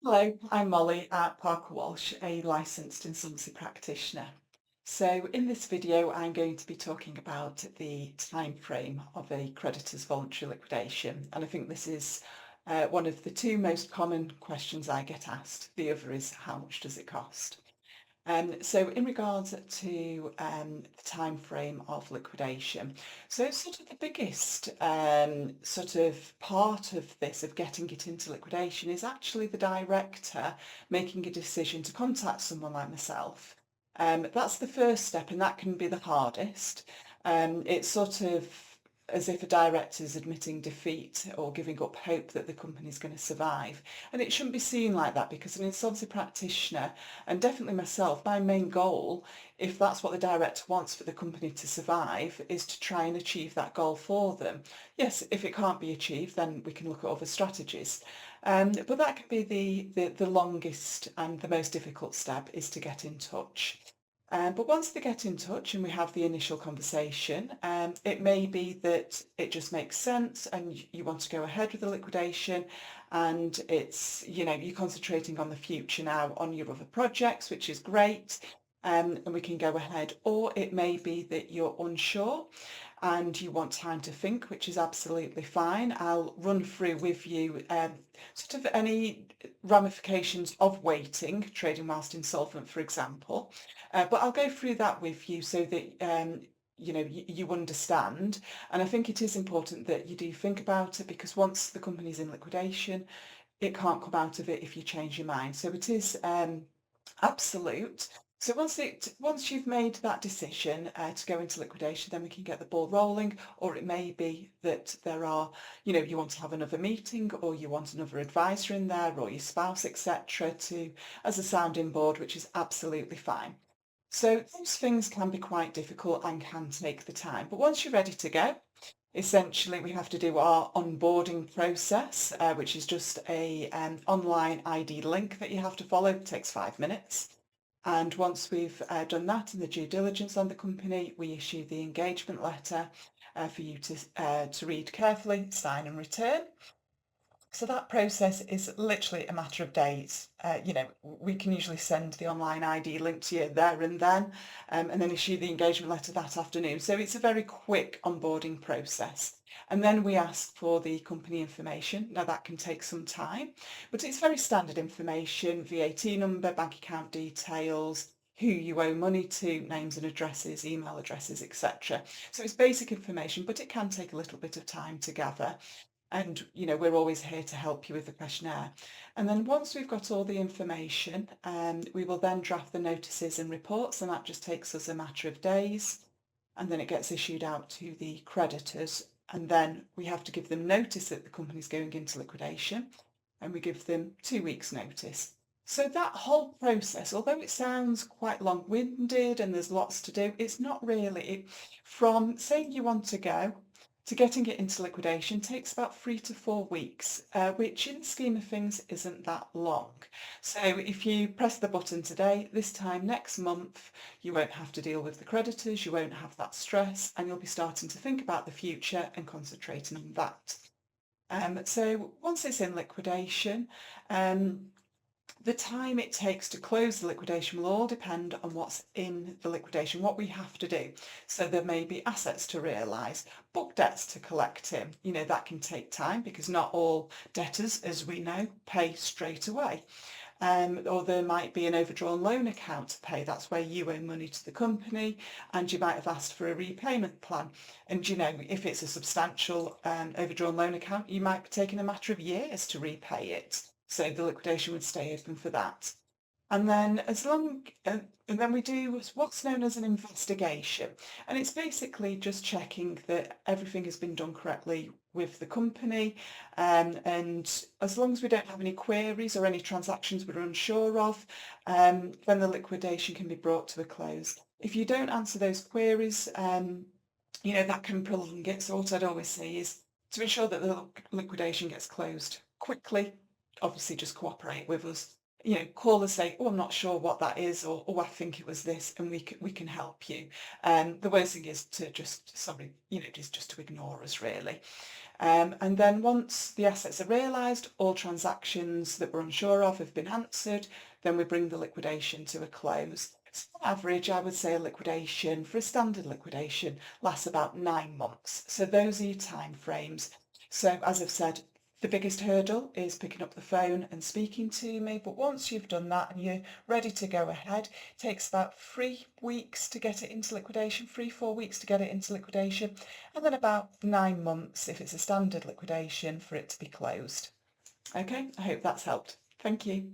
Hello, I'm Molly at Parker Walsh, a licensed insolvency practitioner. So in this video, I'm going to be talking about the time frame of a creditor's voluntary liquidation. And I think this is one of the two most common questions I get asked. The other is, how much does it cost? So in regards to the time frame of liquidation, so sort of the biggest sort of part of this, of getting it into liquidation, is actually the director making a decision to contact someone like myself. That's the first step, and that can be the hardest. It's sort of as if a director is admitting defeat or giving up hope that the company is going to survive. And it shouldn't be seen like that, because an insolvency practitioner, and definitely myself, my main goal, if that's what the director wants for the company to survive, is to try and achieve that goal for them. Yes, if it can't be achieved, then we can look at other strategies. But that can be the longest and the most difficult step, is to get in touch. But once they get in touch and we have the initial conversation, it may be that it just makes sense and you want to go ahead with the liquidation, and it's, you're concentrating on the future now, on your other projects, which is great, and we can go ahead. Or it may be that you're unsure and you want time to think, which is absolutely fine. I'll run through with you sort of any ramifications of waiting, trading whilst insolvent, for example. But I'll go through that with you so that you understand. And I think it is important that you do think about it, because once the company's in liquidation, it can't come out of it if you change your mind. So it is absolute. So once you've made that decision to go into liquidation, then we can get the ball rolling. Or it may be that you want to have another meeting, or you want another advisor in there, or your spouse, etc., to as a sounding board, which is absolutely fine. So those things can be quite difficult and can take the time. But once you're ready to go, essentially we have to do our onboarding process, which is just a online ID link that you have to follow. It takes 5 minutes. And once we've done that and the due diligence on the company, we issue the engagement letter for you to read carefully, sign and return. So that process is literally a matter of days. We can usually send the online ID link to you there and then issue the engagement letter that afternoon. So it's a very quick onboarding process. And then we ask for the company information. Now that can take some time, but it's very standard information: VAT number, bank account details, who you owe money to, names and addresses, email addresses, etc. So it's basic information, but it can take a little bit of time to gather. And we're always here to help you with the questionnaire. And then once we've got all the information, we will then draft the notices and reports, and that just takes us a matter of days. And then it gets issued out to the creditors, and then we have to give them notice that the company's going into liquidation, and we give them 2 weeks notice. So that whole process, although it sounds quite long-winded and there's lots to do, it's not really. From saying you want to go to getting it into liquidation takes about 3 to 4 weeks, which in the scheme of things isn't that long. So if you press the button today, this time next month, you won't have to deal with the creditors, you won't have that stress, and you'll be starting to think about the future and concentrating on that. So once it's in liquidation, the time it takes to close the liquidation will all depend on what's in the liquidation, what we have to do. So there may be assets to realise, book debts to collect in. That can take time, because not all debtors, as we know, pay straight away. Or there might be an overdrawn loan account to pay. That's where you owe money to the company, and you might have asked for a repayment plan. And if it's a substantial overdrawn loan account, you might be taking a matter of years to repay it. So the liquidation would stay open for that. And then and then we do what's known as an investigation. And it's basically just checking that everything has been done correctly with the company. And as long as we don't have any queries or any transactions we're unsure of, then the liquidation can be brought to a close. If you don't answer those queries, that can prolong it. So what I'd always say is to ensure that the liquidation gets closed quickly. Obviously, just cooperate with us. Call us, say, "Oh, I'm not sure what that is," or "Oh, I think it was this," and we can help you. The worst thing is to just to ignore us, really. And then once the assets are realised, all transactions that we're unsure of have been answered, then we bring the liquidation to a close. So on average, I would say a liquidation, for a standard liquidation, lasts about 9 months. So those are your time frames. So as I've said, the biggest hurdle is picking up the phone and speaking to me, but once you've done that and you're ready to go ahead, it takes about 3 weeks to get it into liquidation, 3-4 weeks to get it into liquidation, and then about 9 months if it's a standard liquidation for it to be closed. Okay, I hope that's helped. Thank you.